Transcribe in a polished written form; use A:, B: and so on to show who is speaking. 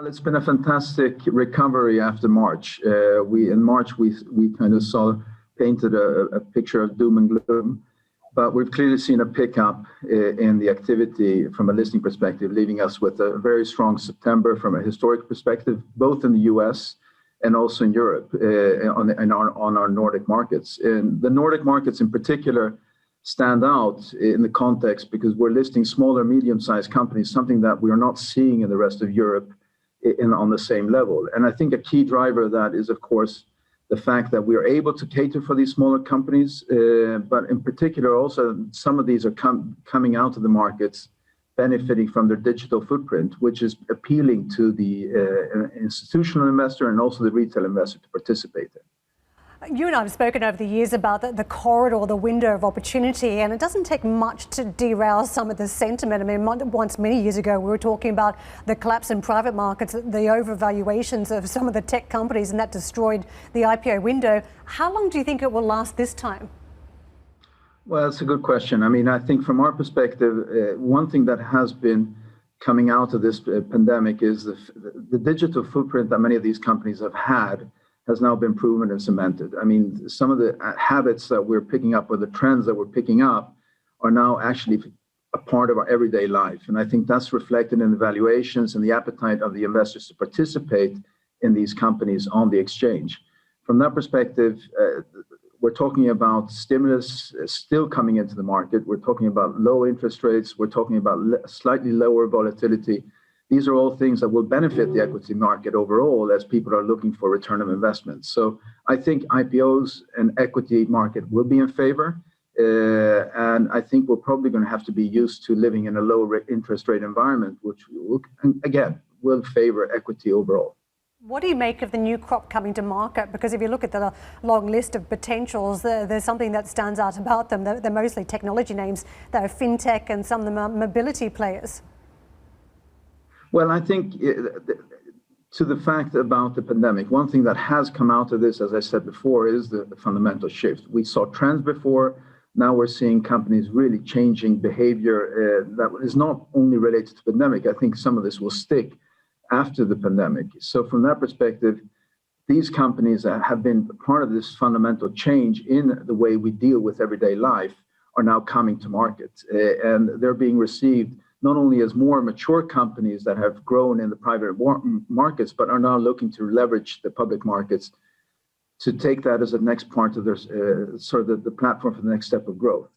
A: Well, it's been a fantastic recovery after March. In March we kind of painted a picture of doom and gloom, but we've clearly seen a pickup in the activity from a listing perspective, leaving us with a very strong September from a historic perspective, both in the U.S. and also in Europe, on our Nordic markets. And the Nordic markets in particular stand out in the context because we're listing smaller, medium-sized companies, something that we are not seeing in the rest of Europe on the same level. And I think a key driver of that is, of course, the fact that we are able to cater for these smaller companies, but in particular also some of these are coming out of the markets benefiting from their digital footprint, which is appealing to the institutional investor and also the retail investor to participate in.
B: You and I have spoken over the years about the corridor, the window of opportunity, and it doesn't take much to derail some of the sentiment. I mean, once many years ago, we were talking about the collapse in private markets, the overvaluations of some of the tech companies, and that destroyed the IPO window. How long do you think it will last this time?
A: Well, it's a good question. I mean, I think from our perspective, one thing that has been coming out of this pandemic is the digital footprint that many of these companies have had has now been proven and cemented. I mean, some of the habits that we're picking up or the trends that we're picking up are now actually a part of our everyday life. And I think that's reflected in the valuations and the appetite of the investors to participate in these companies on the exchange. From that perspective, we're talking about stimulus still coming into the market. We're talking about low interest rates. We're talking about slightly lower volatility. These are all things that will benefit the equity market overall as people are looking for return of investment. So I think IPOs and equity market will be in favor. And I think we're probably going to have to be used to living in a low interest rate environment, which again will favor equity overall.
B: What do you make of the new crop coming to market? Because if you look at the long list of potentials, there's something that stands out about them. They're mostly technology names. They're fintech and some of them are mobility players.
A: Well, I think to the fact about the pandemic, one thing that has come out of this, as I said before, is the fundamental shift. We saw trends before. Now we're seeing companies really changing behavior that is not only related to the pandemic. I think some of this will stick after the pandemic. So from that perspective, these companies that have been part of this fundamental change in the way we deal with everyday life are now coming to market. And they're being received not only as more mature companies that have grown in the private markets, but are now looking to leverage the public markets to take that as a next part of their sort of the platform for the next step of growth.